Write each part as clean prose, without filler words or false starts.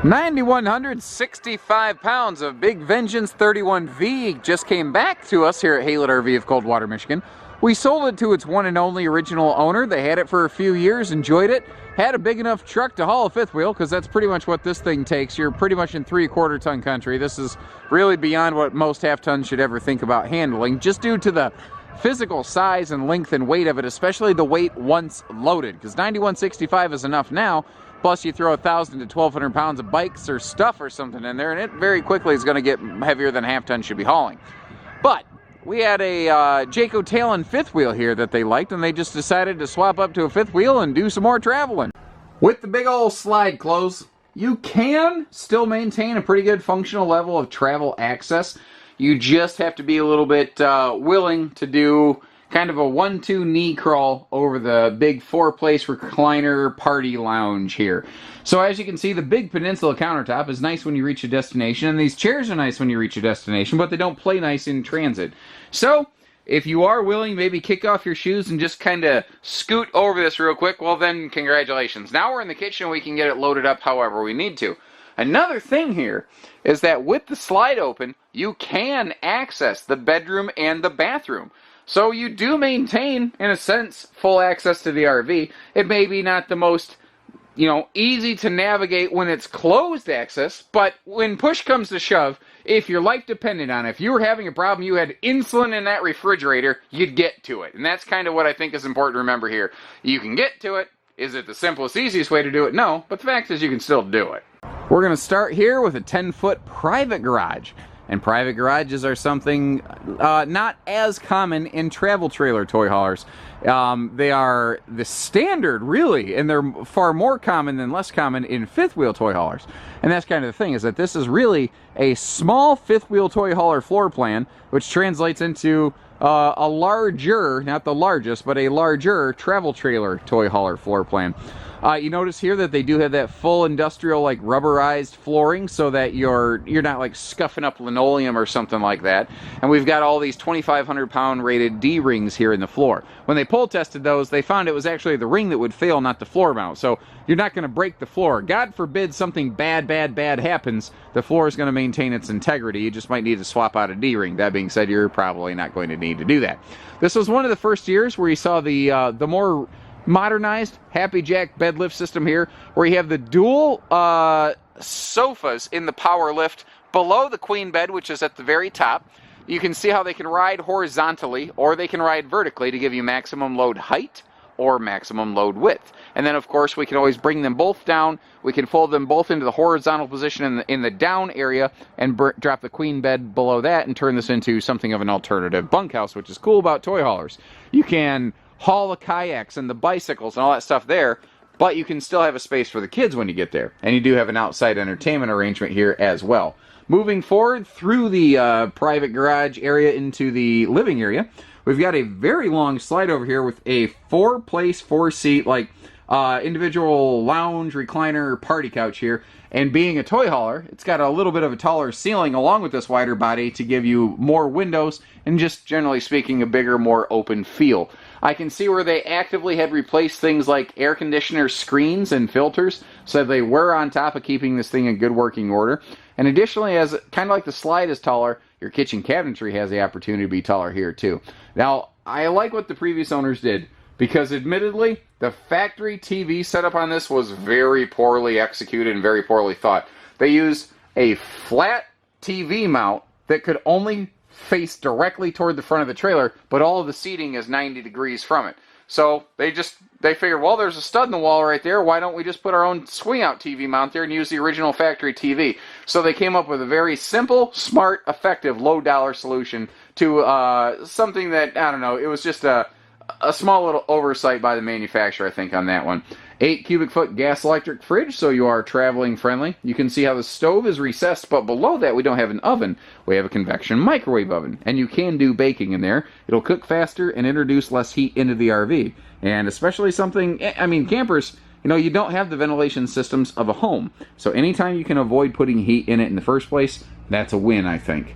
9,165 pounds of Big Vengeance 31V just came back to us here at Haylett RV of Coldwater, Michigan. We sold it to its one and only original owner. They had it for a few years, enjoyed it, had a big enough truck to haul a fifth wheel, because that's pretty much what this thing takes. You're pretty much in 3/4 ton country. This is really beyond what most half tons should ever think about handling, just due to the physical size and length and weight of it, especially the weight once loaded, because 9,165 is enough now. Plus you throw 1,000 to 1,200 pounds of bikes or stuff or something in there, and it very quickly is going to get heavier than a half ton should be hauling. But we had a Jayco Talon fifth wheel here that they liked, and they just decided to swap up to a fifth wheel and do some more traveling. With the big old slide close, you can still maintain a pretty good functional level of travel access. You just have to be a little bit willing to do kind of a 1-2 knee crawl over the big 4-place recliner party lounge here. So as you can see, the big peninsula countertop is nice when you reach a destination, and these chairs are nice when you reach a destination, but they don't play nice in transit. So if you are willing, maybe kick off your shoes and just kind of scoot over this real quick, well then congratulations. Now we're in the kitchen, we can get it loaded up however we need to. Another thing here is that with the slide open, you can access the bedroom and the bathroom. So you do maintain, in a sense, full access to the RV. It may be not the most, easy to navigate when it's closed access, but when push comes to shove, if your life depended on it, if you were having a problem, you had insulin in that refrigerator, you'd get to it. And that's kind of what I think is important to remember here. You can get to it. Is it the simplest, easiest way to do it? No, but the fact is you can still do it. We're going to start here with a 10-foot private garage. And private garages are something not as common in travel trailer toy haulers. They are the standard, really, and they're far more common than less common in fifth wheel toy haulers. And that's kind of the thing, is that this is really a small fifth wheel toy hauler floor plan, which translates into a larger, not the largest, but a larger travel trailer toy hauler floor plan. You notice here that they do have that full industrial, like, rubberized flooring, so that you're not like scuffing up linoleum or something like that. And we've got all these 2,500 pound rated D rings here in the floor. When they pull tested those, they found it was actually the ring that would fail, not the floor mount. So you're not going to break the floor. God forbid something bad happens, the floor is going to maintain its integrity. You just might need to swap out a D ring. That being said, you're probably not going to need to do that. This was one of the first years where you saw the more modernized Happy Jack bed lift system here, where you have the dual sofas in the power lift below the queen bed, which is at the very top. You can see how they can ride horizontally or they can ride vertically to give you maximum load height or maximum load width. And then of course we can always bring them both down. We can fold them both into the horizontal position in the down area and drop the queen bed below that and turn this into something of an alternative bunkhouse, which is cool about toy haulers. You can haul the kayaks and the bicycles and all that stuff there, but you can still have a space for the kids when you get there. And you do have an outside entertainment arrangement here as well. Moving forward through the private garage area into the living area, we've got a very long slide over here with a 4-place, 4-seat, like individual lounge, recliner, party couch here. And being a toy hauler, it's got a little bit of a taller ceiling along with this wider body to give you more windows and just generally speaking a bigger, more open feel. I can see where they actively had replaced things like air conditioner screens and filters, so they were on top of keeping this thing in good working order. And additionally, as kind of like the slide is taller, your kitchen cabinetry has the opportunity to be taller here too. Now, I like what the previous owners did, because admittedly, the factory TV setup on this was very poorly executed and very poorly thought. They used a flat TV mount that could only face directly toward the front of the trailer, but all of the seating is 90 degrees from it. So they figured, well, there's a stud in the wall right there, why don't we just put our own swing out TV mount there and use the original factory TV? So they came up with a very simple, smart, effective, low dollar solution to something that, I don't know, it was just a small little oversight by the manufacturer, I think, on that one. 8 cubic foot gas electric fridge, so you are traveling friendly. You can see how the stove is recessed, but below that we don't have an oven. We have a convection microwave oven, and you can do baking in there. It'll cook faster and introduce less heat into the RV. And especially something, I mean, campers, you don't have the ventilation systems of a home. So anytime you can avoid putting heat in it in the first place, that's a win, I think.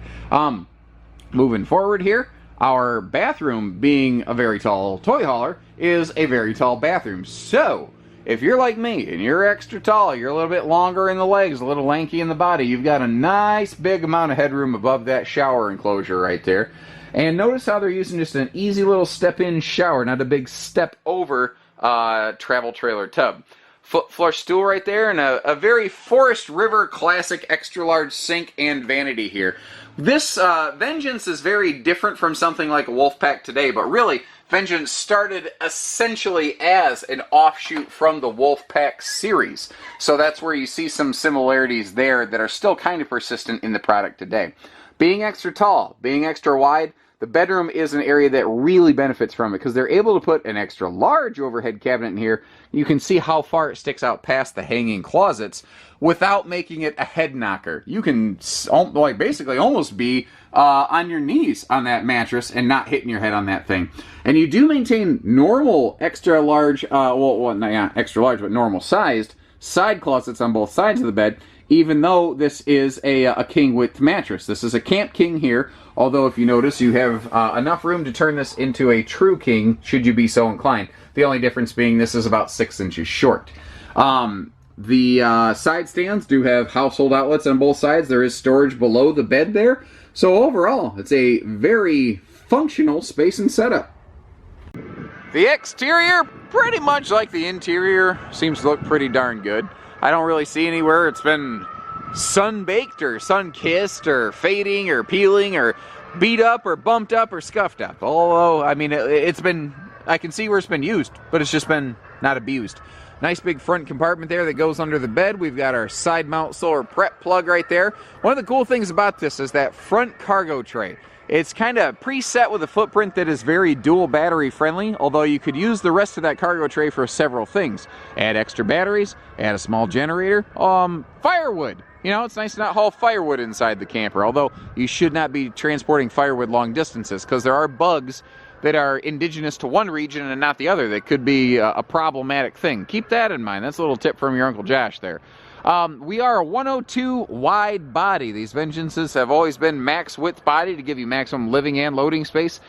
Moving forward here, our bathroom, being a very tall toy hauler, is a very tall bathroom. So if you're like me and you're extra tall, you're a little bit longer in the legs, a little lanky in the body, you've got a nice big amount of headroom above that shower enclosure right there. And notice how they're using just an easy little step-in shower, not a big step-over travel trailer tub. Flush stool right there, and a very Forest River classic extra large sink and vanity here. This Vengeance is very different from something like a Wolfpack today, but really Vengeance started essentially as an offshoot from the Wolfpack series. So that's where you see some similarities there that are still kind of persistent in the product today. Being extra tall, being extra wide, the bedroom is an area that really benefits from it because they're able to put an extra large overhead cabinet in here. You can see how far it sticks out past the hanging closets without making it a head knocker. You can like basically almost be on your knees on that mattress and not hitting your head on that thing. And you do maintain normal extra large, well, not extra large, but normal sized side closets on both sides of the bed, even though this is a king width mattress. This is a Camp King here, although if you notice, you have enough room to turn this into a true king, should you be so inclined. The only difference being this is about 6 inches short. The side stands do have household outlets on both sides. There is storage below the bed there. So overall, it's a very functional space and setup. The exterior, pretty much like the interior, seems to look pretty darn good. I don't really see anywhere it's been sun-baked or sun-kissed or fading or peeling or beat up or bumped up or scuffed up. Although, I mean, it's been, I can see where it's been used, but it's just been not abused. Nice big front compartment there that goes under the bed. We've got our side mount solar prep plug right there. One of the cool things about this is that front cargo tray. It's kind of preset with a footprint that is very dual battery friendly, although you could use the rest of that cargo tray for several things. Add extra batteries, add a small generator, firewood. You know, it's nice to not haul firewood inside the camper, although you should not be transporting firewood long distances because there are bugs that are indigenous to one region and not the other that could be a problematic thing. Keep that in mind. That's a little tip from your Uncle Josh there. We are a 102 wide body. These Vengeances have always been max width body to give you maximum living and loading space.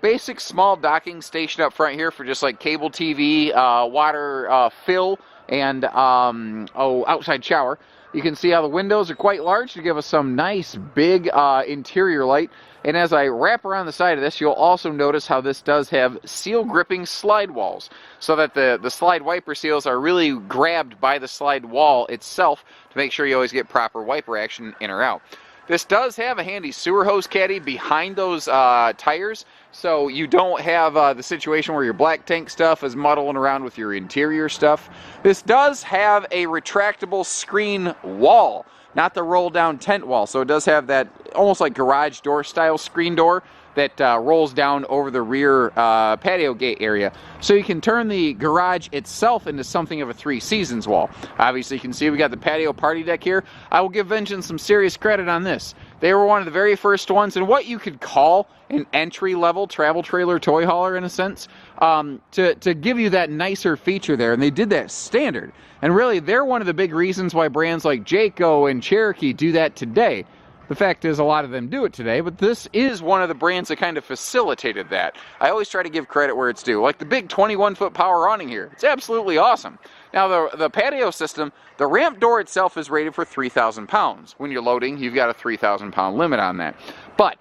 Basic small docking station up front here for just like cable TV, water fill, and outside shower. You can see how the windows are quite large to give us some nice big interior light. And as I wrap around the side of this, you'll also notice how this does have seal gripping slide walls, so that the slide wiper seals are really grabbed by the slide wall itself to make sure you always get proper wiper action in or out. This does have a handy sewer hose caddy behind those tires, so you don't have the situation where your black tank stuff is muddling around with your interior stuff. This does have a retractable screen wall, not the roll down tent wall, so it does have that almost like garage door style screen door that rolls down over the rear patio gate area. So you can turn the garage itself into something of a Three Seasons wall. Obviously you can see we got the patio party deck here. I will give Vengeance some serious credit on this. They were one of the very first ones in what you could call an entry-level travel trailer toy hauler in a sense, to give you that nicer feature there, and they did that standard. And really, they're one of the big reasons why brands like Jayco and Cherokee do that today. The fact is, a lot of them do it today, but this is one of the brands that kind of facilitated that. I always try to give credit where it's due. Like the big 21-foot power awning here. It's absolutely awesome. Now, the patio system, the ramp door itself is rated for 3,000 pounds. When you're loading, you've got a 3,000-pound limit on that. But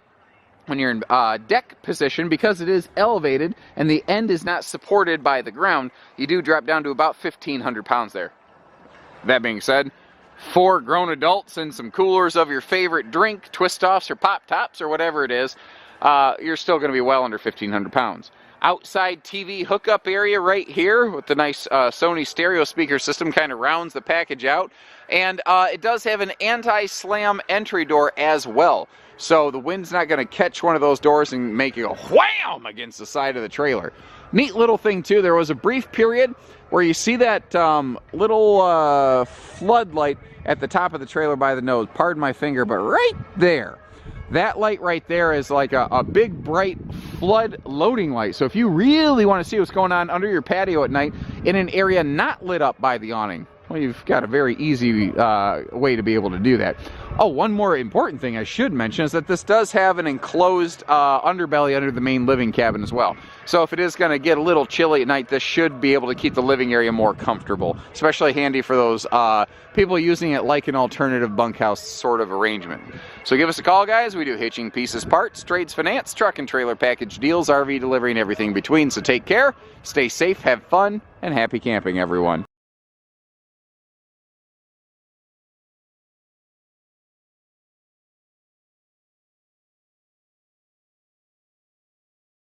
when you're in deck position, because it is elevated and the end is not supported by the ground, you do drop down to about 1,500 pounds there. That being said, 4 grown adults and some coolers of your favorite drink, twist-offs or pop-tops or whatever it is, you're still going to be well under 1,500 pounds. Outside TV hookup area right here with the nice Sony stereo speaker system kind of rounds the package out. And it does have an anti-slam entry door as well. So the wind's not going to catch one of those doors and make you go wham against the side of the trailer. Neat little thing too, there was a brief period where you see that little floodlight at the top of the trailer by the nose. Pardon my finger, but right there. That light right there is like a big bright flood loading light. So if you really want to see what's going on under your patio at night in an area not lit up by the awning, well, you've got a very easy way to be able to do that. Oh, one more important thing I should mention is that this does have an enclosed underbelly under the main living cabin as well. So if it is going to get a little chilly at night, this should be able to keep the living area more comfortable. Especially handy for those people using it like an alternative bunkhouse sort of arrangement. So give us a call, guys. We do hitching, pieces, parts, trades, finance, truck and trailer package deals, RV delivery, and everything in between. So take care, stay safe, have fun, and happy camping, everyone.